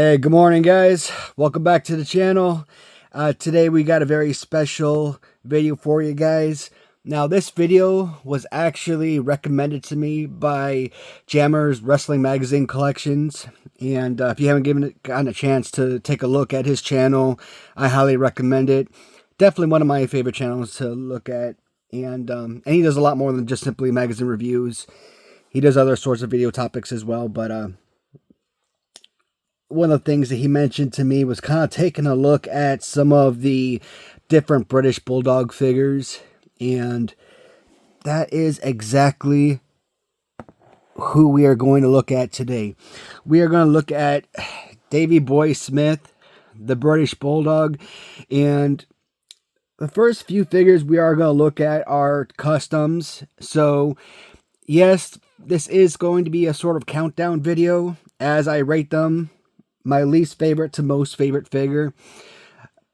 Hey, good morning, guys. Welcome back to the channel. Today we got a very special video for you guys. Now, this video was actually recommended to me by Jammer's Wrestling Magazine Collections. And if you haven't gotten a chance to take a look at his channel, I highly recommend it. Definitely one of my favorite channels to look at. And he does a lot more than just simply magazine reviews. He does other sorts of video topics as well, but one of the things that he mentioned to me was kind of taking a look at some of the different British Bulldog figures, and that is exactly who we are going to look at today. We are going to look at Davey Boy Smith, the British Bulldog, and the first few figures we are going to look at are customs. So, yes, this is going to be a sort of countdown video as I rate them. My least favorite to most favorite figure.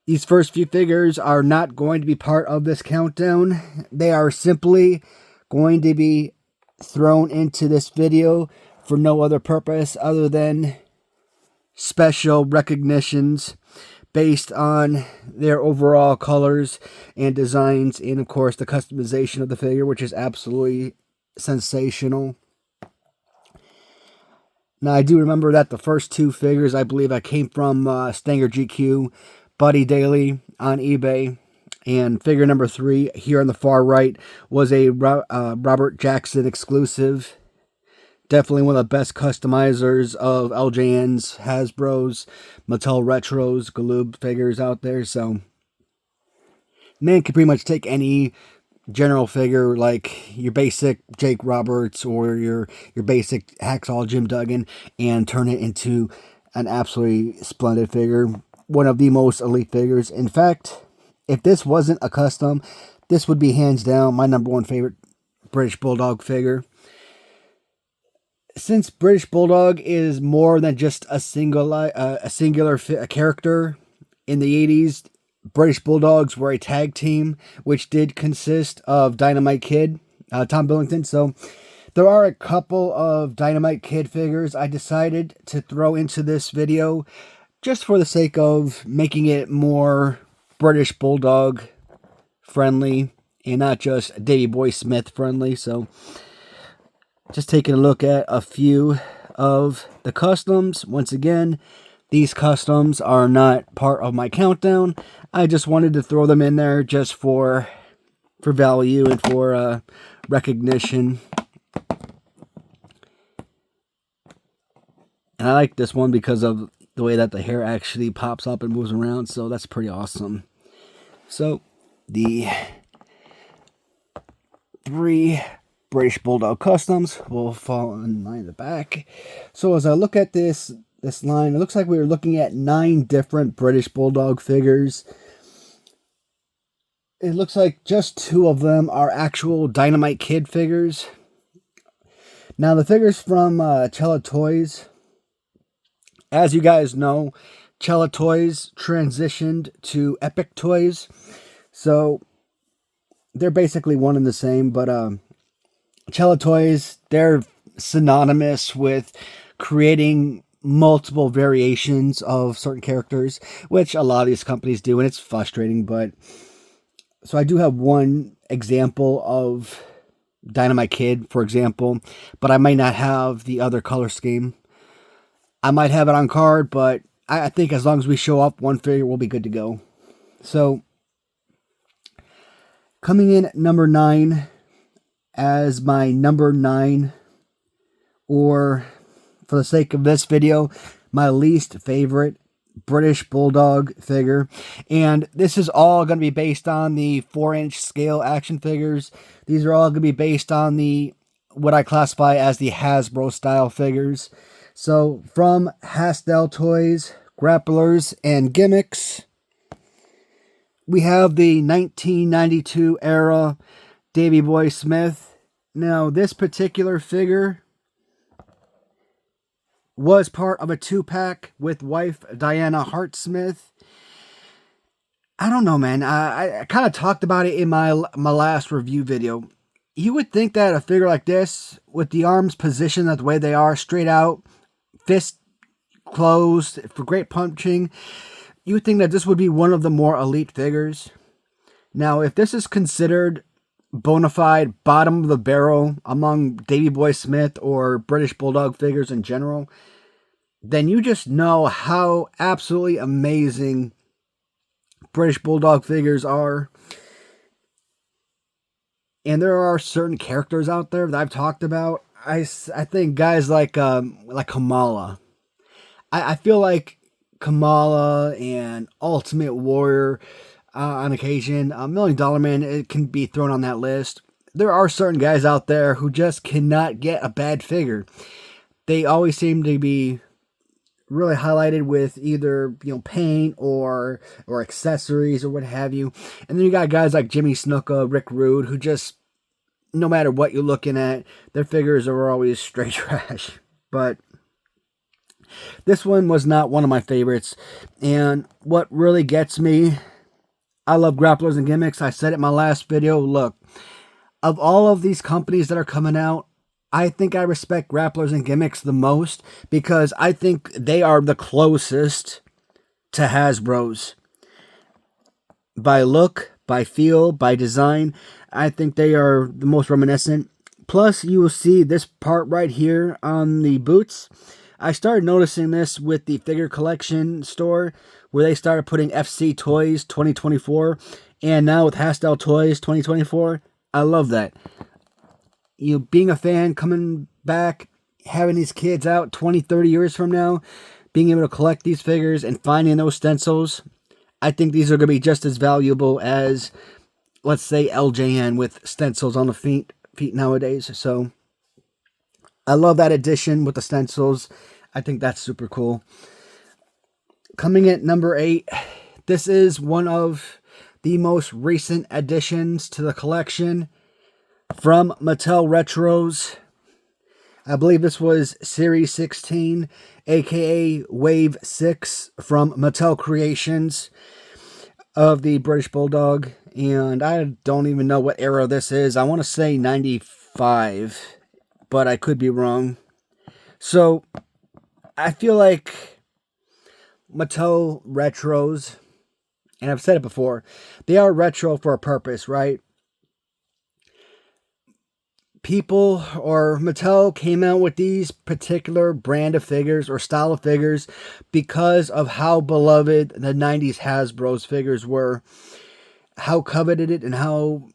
These first few figures are not going to be part of this countdown. They are simply going to be thrown into this video for no other purpose other than special recognitions based on their overall colors and designs, and of course the customization of the figure, which is absolutely sensational. Now, I do remember that the first two figures, I believe I came from Stanger GQ, Buddy Daly on eBay. And figure number 3 here on the far right was a Robert Jackson exclusive. Definitely one of the best customizers of LJN's, Hasbro's, Mattel Retros, Galoob figures out there. So, man can pretty much take any general figure like your basic Jake Roberts or your basic Hacksaw Jim Duggan and turn it into an absolutely splendid figure. One of the most elite figures. In fact, if this wasn't a custom, this would be hands down my #1 favorite British Bulldog figure. Since British Bulldog is more than just a singular character in the 80s, British Bulldogs were a tag team, which did consist of Dynamite Kid, Tom Billington. So there are a couple of Dynamite Kid figures I decided to throw into this video just for the sake of making it more British Bulldog friendly and not just Davey Boy Smith friendly. So just taking a look at a few of the customs. Once again, these customs are not part of my countdown. I just wanted to throw them in there just for value and for recognition. And I like this one because of the way that the hair actually pops up and moves around. So that's pretty awesome. So the 3 British Bulldog customs will fall in line in the back. So as I look at this line, it looks like we were looking at 9 different British Bulldog figures. It looks like just 2 of them are actual Dynamite Kid figures. Now, the figures from Chella Toys, as you guys know, Chella Toys transitioned to Epic Toys. So they're basically one and the same, but Chella Toys, they're synonymous with creating multiple variations of certain characters, which a lot of these companies do, and it's frustrating. But so I do have one example of Dynamite Kid, for example, but I might not have the other color scheme. I might have it on card, but I think as long as we show up one figure, we'll be good to go. So coming in at number 9 as my number 9, or for the sake of this video, my least favorite British Bulldog figure. And this is all going to be based on the 4-inch scale action figures. These are all going to be based on what I classify as the Hasbro-style figures. So from Hasstel Toys, Grapplers, and Gimmicks, we have the 1992 era Davey Boy Smith. Now, this particular figure was part of a 2-pack with wife Diana Hart Smith. I don't know, man. I kind of talked about it in my last review video. You would think that a figure like this, with the arms positioned the way they are, straight out, fist clothes, for great punching. You would think that this would be one of the more elite figures. Now, if this is considered bona fide bottom of the barrel among Davey Boy Smith or British Bulldog figures in general, then you just know how absolutely amazing British Bulldog figures are. And there are certain characters out there that I've talked about. I think guys like Kamala. I feel like Kamala and Ultimate Warrior, on occasion, $1 Million Man, it can be thrown on that list. There are certain guys out there who just cannot get a bad figure. They always seem to be really highlighted with either, paint or accessories or what have you. And then you got guys like Jimmy Snuka, Rick Rude, who just, no matter what you're looking at, their figures are always straight trash. But this one was not one of my favorites. And what really gets me, I love grapplers and gimmicks. I said it in my last video. Look, of all of these companies that are coming out, I think I respect grapplers and gimmicks the most because I think they are the closest to Hasbro's. By look, by feel, by design, I think they are the most reminiscent. Plus, you will see this part right here on the boots. I started noticing this with the figure collection store where they started putting FC Toys 2024 and now with Hasstel Toys 2024. I love that. Being a fan, coming back, having these kids out 20, 30 years from now, being able to collect these figures and finding those stencils, I think these are going to be just as valuable as, let's say, LJN with stencils on the feet nowadays. So I love that addition with the stencils. I think that's super cool. Coming at number 8, this is one of the most recent additions to the collection from Mattel Retros. I believe this was Series 16, aka Wave 6 from Mattel Creations of the British Bulldog. And I don't even know what era this is. I want to say 95, but I could be wrong. So I feel like Mattel Retros, and I've said it before, they are retro for a purpose, right? People or Mattel came out with these particular brand of figures or style of figures because of how beloved the 90s Hasbro's figures were, how coveted it, and how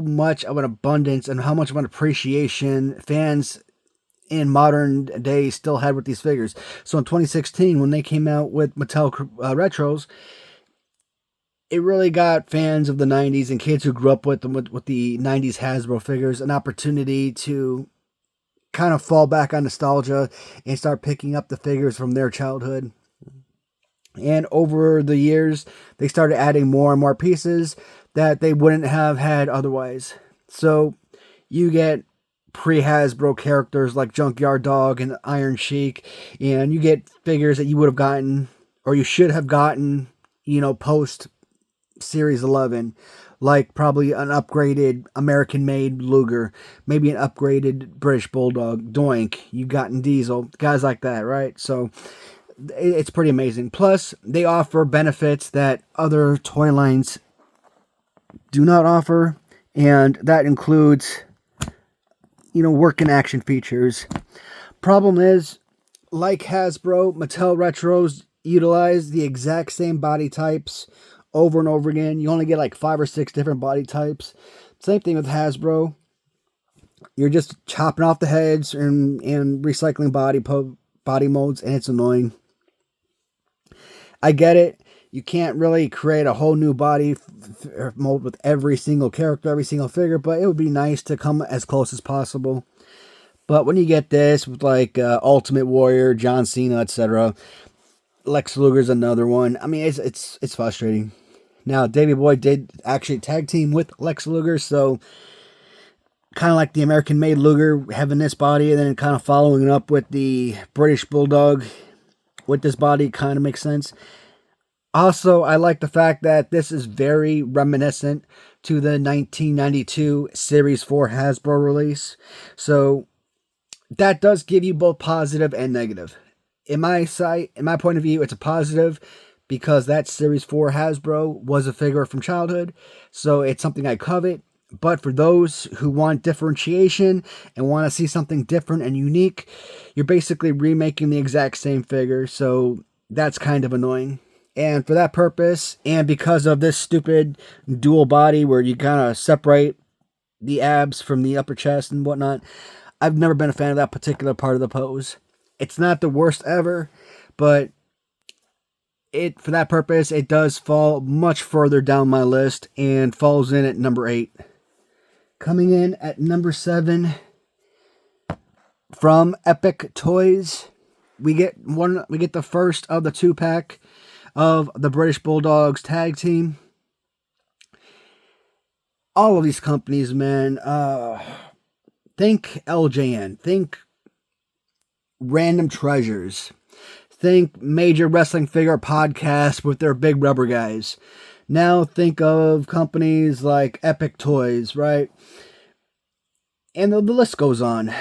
much of an abundance and how much of an appreciation fans in modern day still had with these figures. So in 2016, when they came out with Mattel Retros, it really got fans of the 90s and kids who grew up with the 90s Hasbro figures an opportunity to kind of fall back on nostalgia and start picking up the figures from their childhood. And over the years, they started adding more and more pieces that they wouldn't have had otherwise. So you get pre-Hasbro characters like Junkyard Dog and Iron Sheik, and you get figures that you would have gotten, or you should have gotten, post Series 11, like probably an upgraded American-made Luger, maybe an upgraded British Bulldog, Doink, you've gotten Diesel, guys like that, right? So it's pretty amazing. Plus, they offer benefits that other toy lines do not offer, and that includes, working action features. Problem is, like Hasbro, Mattel Retros utilize the exact same body types over and over again. You only get like 5 or 6 different body types. Same thing with Hasbro. You're just chopping off the heads and recycling body molds, and it's annoying. I get it. You can't really create a whole new body mold with every single character, every single figure, but it would be nice to come as close as possible. But when you get this with like Ultimate Warrior, John Cena, etc., Lex Luger's another one. I mean, it's frustrating. Now, Davey Boy did actually tag team with Lex Luger, so kind of like the American-made Luger having this body and then kind of following it up with the British Bulldog with this body kind of makes sense. Also, I like the fact that this is very reminiscent to the 1992 Series 4 Hasbro release. So, that does give you both positive and negative. In my point of view, it's a positive because that Series 4 Hasbro was a figure from childhood, so it's something I covet. But for those who want differentiation and want to see something different and unique, you're basically remaking the exact same figure, so that's kind of annoying. And for that purpose, and because of this stupid dual body where you kind of separate the abs from the upper chest and whatnot, I've never been a fan of that particular part of the pose. It's not the worst ever, but for that purpose, it does fall much further down my list and falls in at number 8. Coming in at number 7, from Epic Toys, we get the first of the 2-pack of the British Bulldogs tag team. All of these companies, man, think LJN, think Random Treasures, think Major Wrestling Figure Podcast with their big rubber guys. Now think of companies like Epic Toys, right? And the list goes on.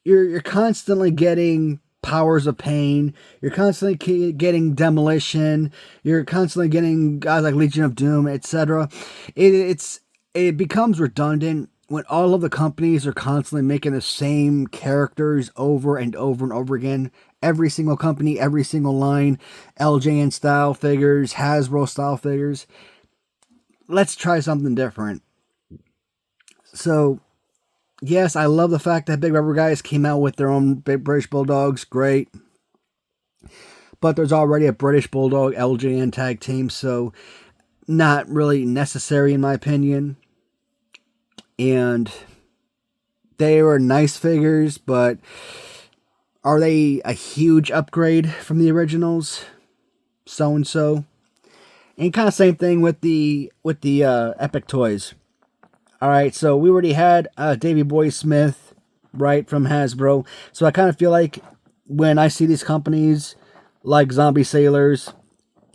You're constantly getting Powers of Pain. You're constantly getting Demolition. You're constantly getting guys like Legion of Doom, etc. It becomes redundant when all of the companies are constantly making the same characters over and over and over again. Every single company, every single line, LJN style figures, Hasbro style figures. Let's try something different. So, yes, I love the fact that Big Rubber Guys came out with their own British Bulldogs. Great. But there's already a British Bulldog LJN tag team, so not really necessary in my opinion. And they were nice figures, but are they a huge upgrade from the originals? So-and-so. And kind of same thing with the Epic Toys. Alright, so we already had Davey Boy Smith, right, from Hasbro. So I kind of feel like when I see these companies like Zombie Sailors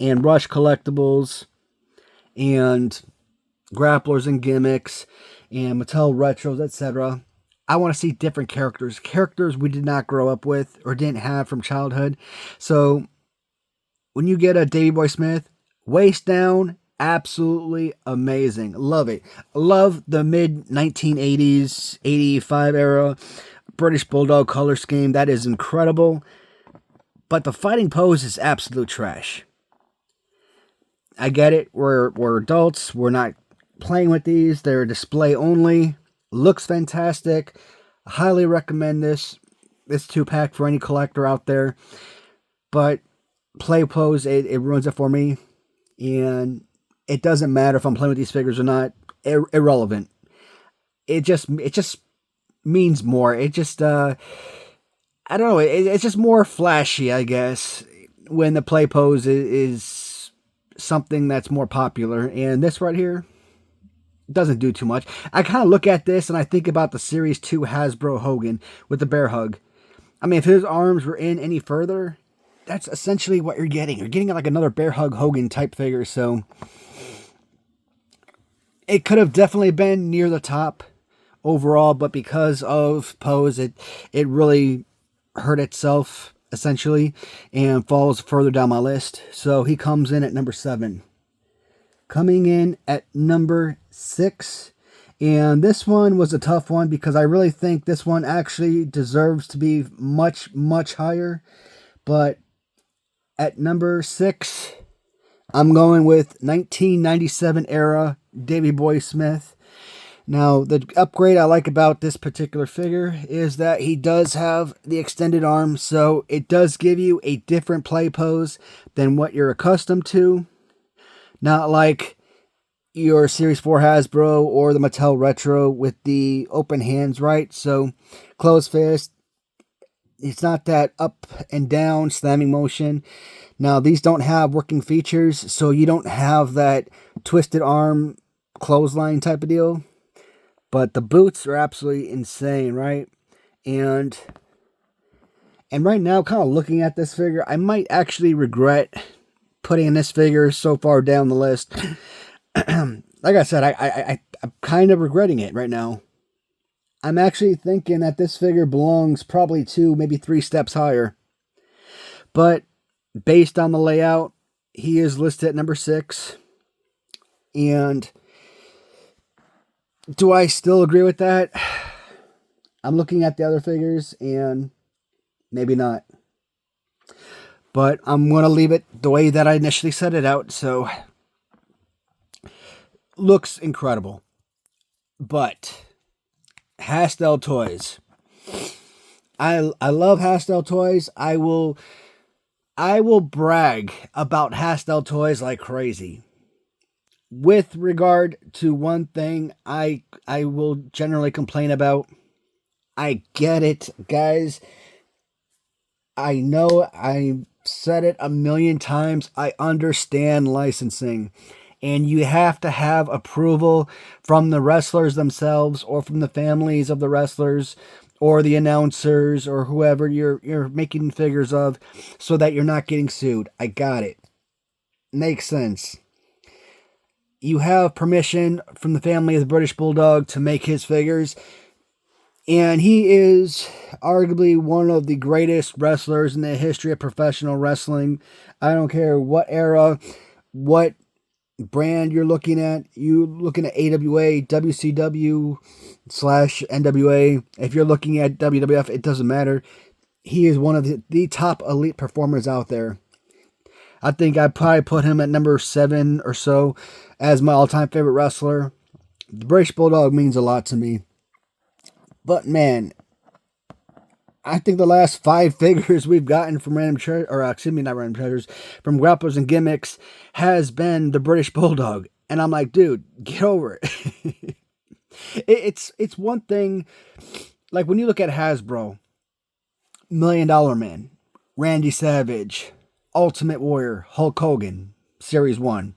and Rush Collectibles and Grapplers and Gimmicks and Mattel Retros, etc., I want to see different characters. Characters we did not grow up with or didn't have from childhood. So when you get a Davey Boy Smith, waist down, absolutely amazing. Love it. Love the mid-1980s, 85 era British Bulldog color scheme. That is incredible. But the fighting pose is absolute trash. I get it. We're adults. We're not playing with these. They're display only. Looks fantastic. Highly recommend this 2-pack for any collector out there. But play pose, it ruins it for me. And it doesn't matter if I'm playing with these figures or not. Irrelevant. It just means more. It just I don't know. It's just more flashy, I guess, when the play pose is something that's more popular. And this right here doesn't do too much. I kind of look at this and I think about the Series 2 Hasbro Hogan with the bear hug. I mean, if his arms were in any further, that's essentially what you're getting. You're getting like another bear hug Hogan type figure. So it could have definitely been near the top overall, but because of pose, it really hurt itself essentially and falls further down my list. So he comes in at number 7. Coming in at number 6, and this one was a tough one because I really think this one actually deserves to be much, much higher. But at number 6, I'm going with 1997 era Davey Boy Smith. Now, the upgrade I like about this particular figure is that he does have the extended arm, so it does give you a different play pose than what you're accustomed to. Not like your Series 4 Hasbro or the Mattel Retro with the open hands, right? So, closed fist. It's not that up and down slamming motion. Now, these don't have working features, so you don't have that twisted arm clothesline type of deal. But the boots are absolutely insane, right? And right now, kind of looking at this figure, I might actually regret putting this figure so far down the list. Like I said, I'm kind of regretting it right now. I'm actually thinking that this figure belongs probably 2, maybe 3 steps higher. But based on the layout, he is listed at number 6. And do I still agree with that? I'm looking at the other figures and maybe not. But I'm going to leave it the way that I initially set it out. So, looks incredible. But Hasstel Toys. I love Hasstel Toys. I will brag about Hasstel Toys like crazy. With regard to one thing I will generally complain about. I get it, guys. I know I said it a million times. I understand licensing. And you have to have approval from the wrestlers themselves or from the families of the wrestlers or the announcers or whoever you're making figures of so that you're not getting sued. I got it. Makes sense. You have permission from the family of the British Bulldog to make his figures. And he is arguably one of the greatest wrestlers in the history of professional wrestling. I don't care what era, what brand you're looking at. You're looking at AWA, WCW / NWA. If you're looking at WWF, it doesn't matter. He is one of the top elite performers out there. I think I'd probably put him at number 7 or so as my all-time favorite wrestler. The British Bulldog means a lot to me. But man, I think the last 5 figures we've gotten from not random treasures, from Grapplers and Gimmicks has been the British Bulldog. And I'm like, dude, get over it. It's one thing, like when you look at Hasbro, $1 Million Man, Randy Savage, Ultimate Warrior, Hulk Hogan, Series 1.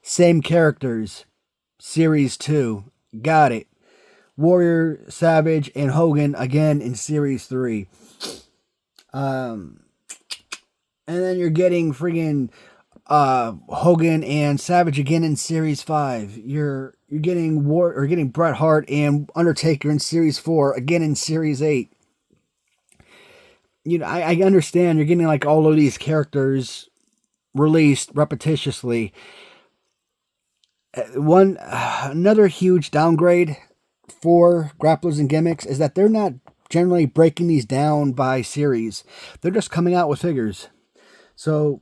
Same characters, Series 2. Got it. Warrior, Savage, and Hogan again in Series 3. And then you're getting friggin' Hogan and Savage again in Series 5. You're getting Bret Hart and Undertaker in Series 4, again in Series 8. You know, I understand you're getting like all of these characters released repetitiously. Another huge downgrade for Grapplers and Gimmicks is that they're not generally breaking these down by series. They're just coming out with figures. So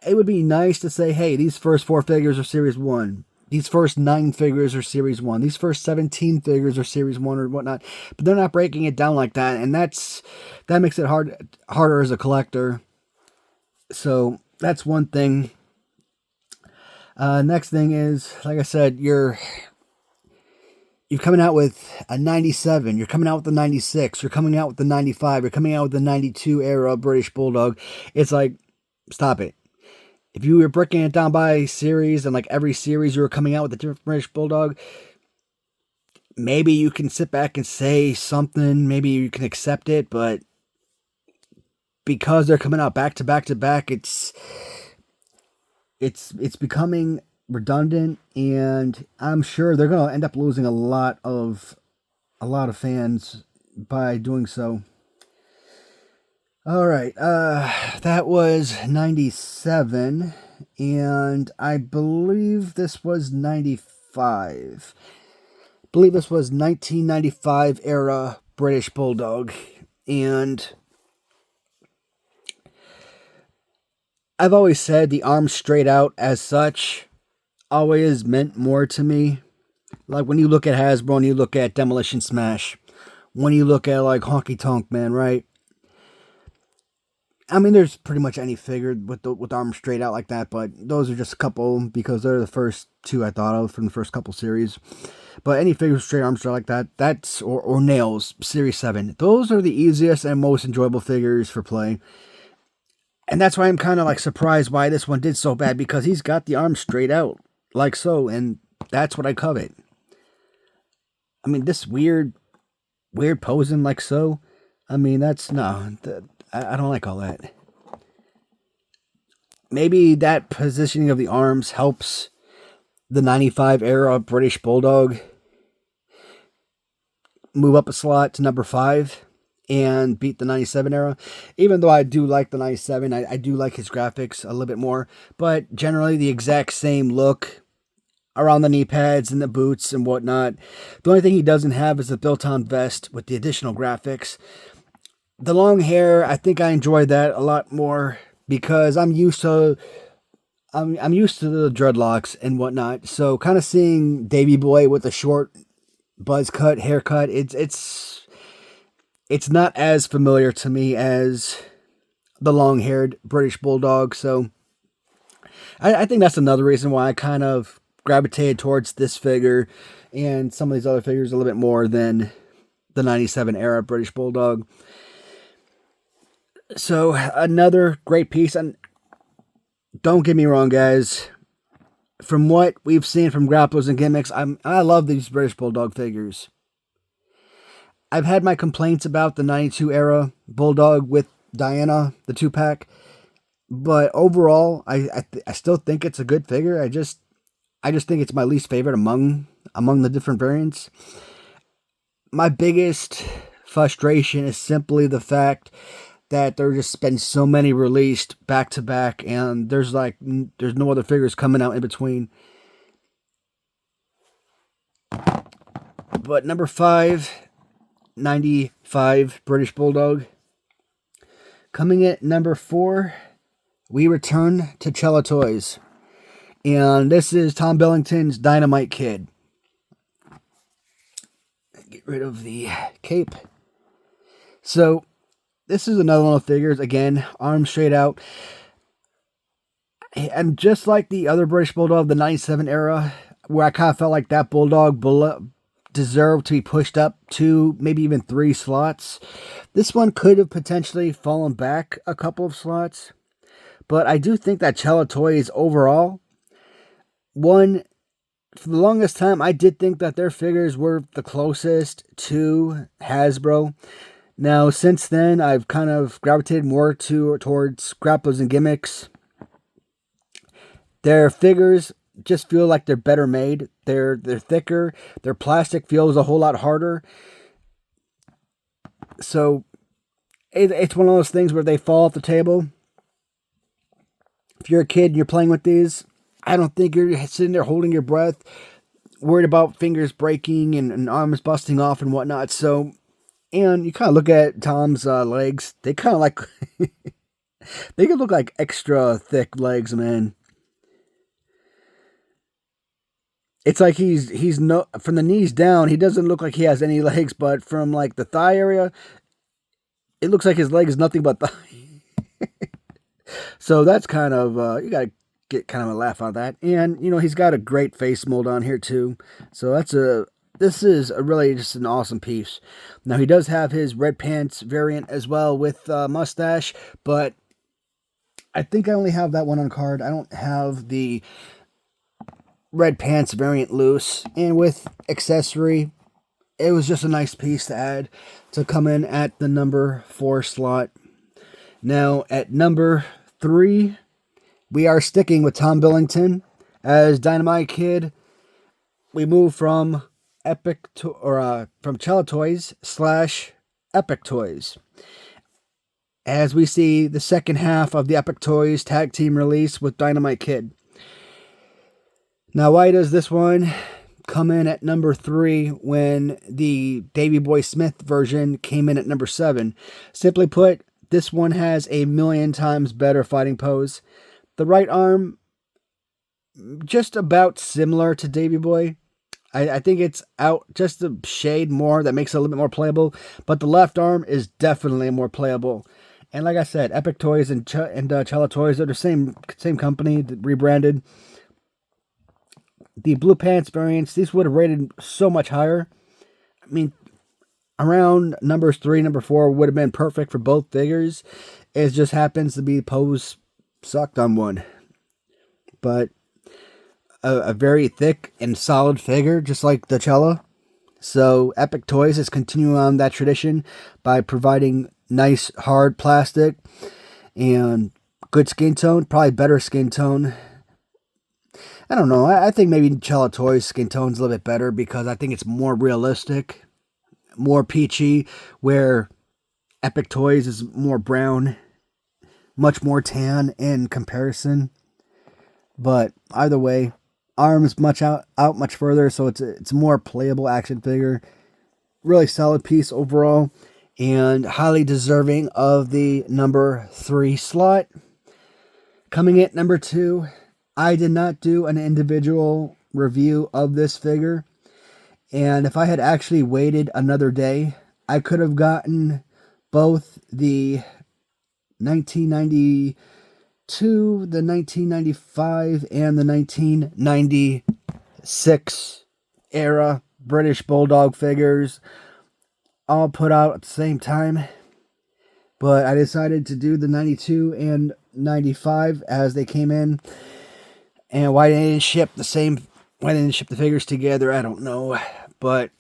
it would be nice to say, hey, these first 4 figures are Series 1. These first 9 figures are Series 1. These first 17 figures are Series 1 or whatnot. But they're not breaking it down like that. And that makes it harder as a collector. So that's one thing. Next thing is, like I said, you're coming out with a 97, you're coming out with the 96, you're coming out with the 95, you're coming out with the 92 era British Bulldog. It's like, stop it. If you were breaking it down by series and like every series you were coming out with a different British Bulldog, maybe you can sit back and say something, maybe you can accept it, but because they're coming out back to back to back, it's becoming redundant, and I'm sure they're going to end up losing a lot of fans by doing so. All right, that was 97, and I believe this was 95. I believe this was 1995 era British Bulldog, and I've always said the arms straight out as such always meant more to me. Like when you look at Hasbro and you look at Demolition Smash, when you look at like Honky Tonk Man, right? I mean, there's pretty much any figure with the arms straight out like that, but those are just a couple because they're the first 2 I thought of from the first couple series. But any figure with straight arms straight like that, that's or Nails Series 7. Those are the easiest and most enjoyable figures for play. And that's why I'm kind of like surprised why this one did so bad, because he's got the arms straight out like so, and that's what I covet. I mean, this weird posing like so. I mean, I don't like all that. Maybe that positioning of the arms helps the 95 era British Bulldog move up a slot to number 5 and beat the 97 era. Even though I do like the 97, I do like his graphics a little bit more. But generally the exact same look around the knee pads and the boots and whatnot. The only thing he doesn't have is the built-on vest with the additional graphics. The long hair, I think I enjoy that a lot more because I'm used to the dreadlocks and whatnot. So kind of seeing Davey Boy with a short buzz cut haircut, it's not as familiar to me as the long-haired British Bulldog. So I think that's another reason why I kind of gravitated towards this figure and some of these other figures a little bit more than the 97 era British Bulldog. So another great piece. And don't get me wrong, guys. From what we've seen from Grapplers and Gimmicks, I love these British Bulldog figures. I've had my complaints about the 92 era Bulldog with Diana, the 2-pack. But overall, I still think it's a good figure. I just think it's my least favorite among the different variants. My biggest frustration is simply the fact that there's just been so many released back to back, and there's no other figures coming out in between. But number 5, 95 British Bulldog. Coming at number 4, we return to Chella Toys. And this is Tom Billington's Dynamite Kid. Get rid of the cape. So, this is another one of the figures. Again, arms straight out. And just like the other British Bulldog, the 97 era, where I kind of felt like that Bulldog deserved to be pushed up 2, maybe even 3 slots. This one could have potentially fallen back a couple of slots. But I do think that Chella Toys overall, for the longest time, I did think that their figures were the closest to Hasbro. Now, since then, I've kind of gravitated more towards Grapplers and Gimmicks. Their figures just feel like they're better made. They're thicker. Their plastic feels a whole lot harder. So, it's one of those things where they fall off the table. If you're a kid and you're playing with these, I don't think you're sitting there holding your breath, worried about fingers breaking and arms busting off and whatnot. So, and you kind of look at Tom's legs. They kind of like, they could look like extra thick legs, man. It's like he's no, from the knees down, he doesn't look like he has any legs, but from like the thigh area, it looks like his leg is nothing but thigh. So that's kind of, you got to get kind of a laugh out of that. And, he's got a great face mold on here too. So this is really just an awesome piece. Now, he does have his red pants variant as well with mustache, but I think I only have that one on card. I don't have the red pants variant loose. And with accessory, it was just a nice piece to add to come in at the number 4 slot. Now, at number 3, we are sticking with Tom Billington as Dynamite Kid. We move from from Chella Toys / Epic Toys, as we see the second half of the Epic Toys tag team release with Dynamite Kid. Now, why does this one come in at number 3 when the Davey Boy Smith version came in at number 7? Simply put, this one has a million times better fighting pose. The right arm, just about similar to Davey Boy. I think it's out just a shade more that makes it a little bit more playable. But the left arm is definitely more playable. And like I said, Epic Toys and Chella Toys are the same company, rebranded. The blue pants variants, these would have rated so much higher. I mean, around numbers 3, number 4 would have been perfect for both figures. It just happens to be pose sucked on one. But a very thick and solid figure, just like the Chella. So Epic Toys is continuing on that tradition by providing nice hard plastic and good skin tone, probably better skin tone. I don't know. I think maybe Chella Toys skin tone's a little bit better because I think it's more realistic. more peachy, where Epic Toys is more brown, much more tan in comparison. But either way, arms out much further, so it's a more playable action figure. Really solid piece overall, and highly deserving of the number 3 slot. Coming at number 2, I did not do an individual review of this figure, and if I had actually waited another day, I could have gotten both the 1992, the 1995, and the 1996 era British Bulldog figures all put out at the same time. But I decided to do the 92 and 95 as they came in. And why they didn't ship the figures together, I don't know. But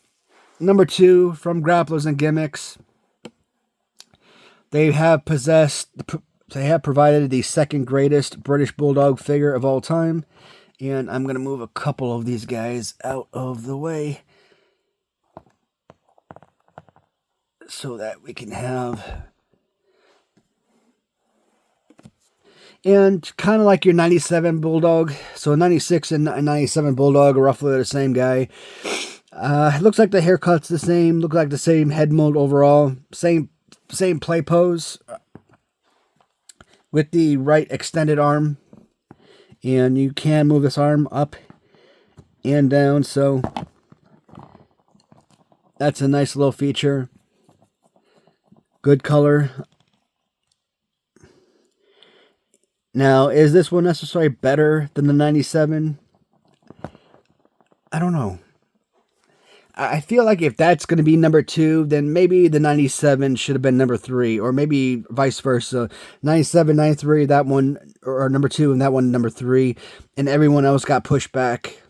number 2 from Grapplers and Gimmicks. They have provided the second greatest British Bulldog figure of all time. And I'm going to move a couple of these guys out of the way so that we can have... And kind of like your 97 Bulldog. So 96 and 97 Bulldog are roughly the same guy. It looks like the haircut's the same. Look like the same head mold overall. Same play pose. With the right extended arm. And you can move this arm up and down. So that's a nice little feature. Good color. Now, is this one necessarily better than the 97? I don't know. I feel like if that's going to be number 2, then maybe the 97 should have been number 3, or maybe vice versa. 97, 93, that one, or number 2, and that one number 3, and everyone else got pushed back.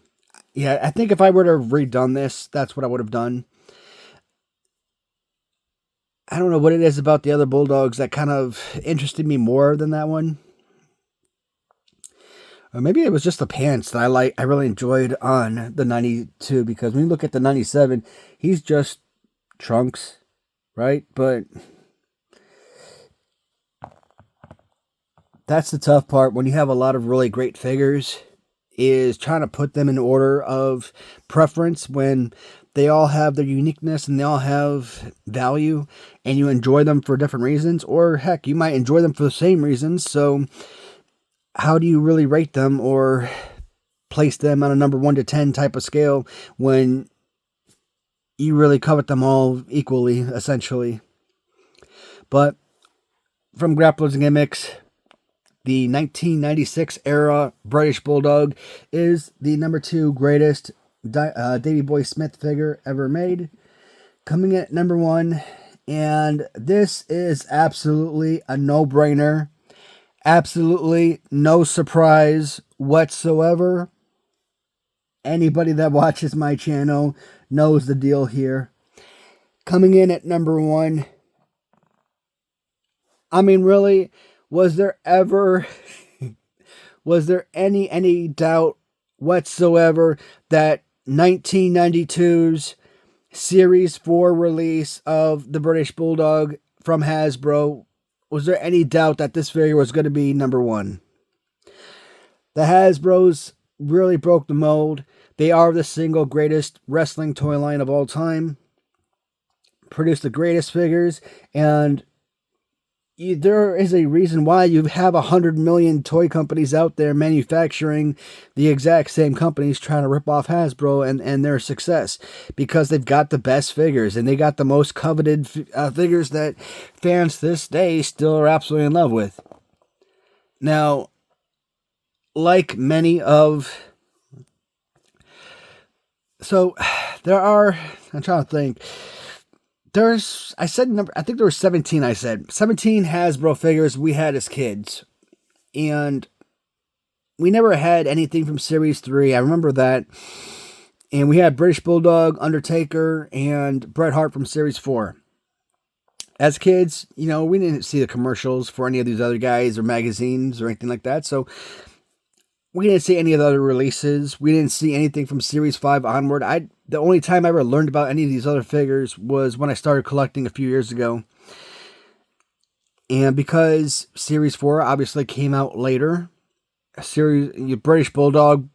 Yeah, I think if I were to have redone this, that's what I would have done. I don't know what it is about the other Bulldogs that kind of interested me more than that one. Or maybe it was just the pants that I really enjoyed on the 92, because when you look at the 97, he's just trunks, right? But that's the tough part when you have a lot of really great figures, is trying to put them in order of preference when they all have their uniqueness and they all have value, and you enjoy them for different reasons, or heck, you might enjoy them for the same reasons. So how do you really rate them or place them on a number 1 to 10 type of scale when you really covet them all equally, essentially? But from Grapplers and Gimmicks, the 1996 era British Bulldog is the number 2 greatest Davey Boy Smith figure ever made. Coming in at number 1, and this is absolutely a no-brainer. Absolutely no surprise whatsoever. Anybody that watches my channel knows the deal here. Coming in at number 1. I mean, really, was there any doubt whatsoever that 1992's Series 4 release of the British Bulldog from Hasbro, was there any doubt that this figure was going to be number 1? The Hasbros really broke the mold. They are the single greatest wrestling toy line of all time. Produced the greatest figures, and there is a reason why you have 100 million toy companies out there manufacturing the exact same companies trying to rip off Hasbro and their success, because they've got the best figures and they got the most coveted figures that fans this day still are absolutely in love with. Now, like many of... So, I'm trying to think... I think there were 17, 17 Hasbro figures we had as kids. And we never had anything from Series 3. I remember that. And we had British Bulldog, Undertaker, and Bret Hart from Series 4. As kids, we didn't see the commercials for any of these other guys or magazines or anything like that. So we didn't see any of the other releases. We didn't see anything from Series 5 onward. The only time I ever learned about any of these other figures was when I started collecting a few years ago. And because Series 4 obviously came out later, British Bulldog,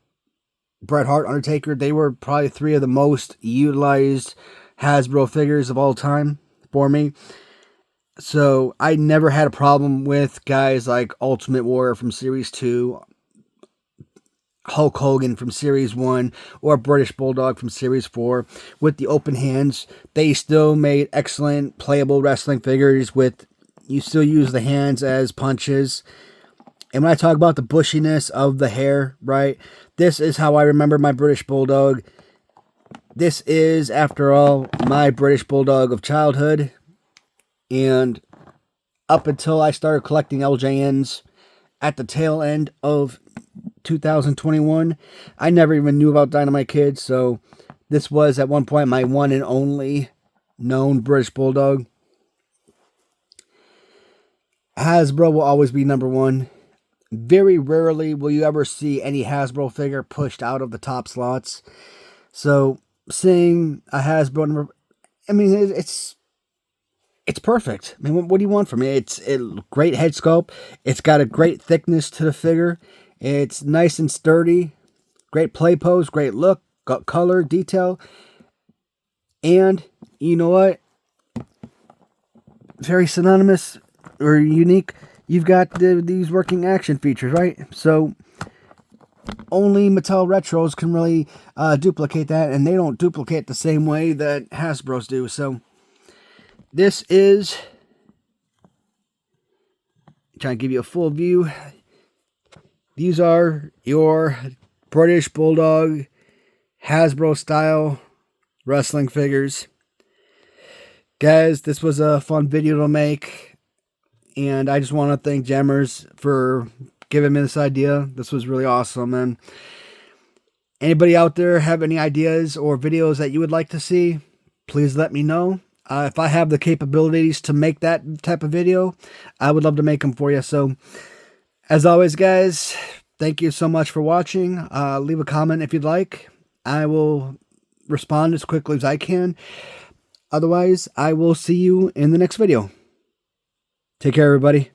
Bret Hart, Undertaker, they were probably 3 of the most utilized Hasbro figures of all time for me. So I never had a problem with guys like Ultimate Warrior from Series 2, Hulk Hogan from Series 1, or British Bulldog from Series 4. With the open hands, they still made excellent playable wrestling figures you still use the hands as punches. And when I talk about the bushiness of the hair, right, this is how I remember my British Bulldog. This is, after all, my British Bulldog of childhood. And up until I started collecting LJNs at the tail end of 2021, I never even knew about Dynamite Kid. So this was at one point my one and only known British Bulldog. Hasbro will always be number one. Very rarely will you ever see any Hasbro figure pushed out of the top slots. So seeing a Hasbro number, I mean, it's perfect. I mean, what do you want from me? It's a great head sculpt. It's got a great thickness to the figure. It's nice and sturdy. Great play pose, great look, got color, detail. And you know what? Very synonymous or unique. You've got these working action features, right? So only Mattel Retros can really duplicate that, and they don't duplicate the same way that Hasbro's do. So this is, trying to give you a full view. These are your British Bulldog Hasbro-style wrestling figures. Guys, this was a fun video to make. And I just want to thank Jammers for giving me this idea. This was really awesome. And anybody out there have any ideas or videos that you would like to see, please let me know. If I have the capabilities to make that type of video, I would love to make them for you. So, as always, guys, thank you so much for watching. Leave a comment if you'd like. I will respond as quickly as I can. Otherwise, I will see you in the next video. Take care, everybody.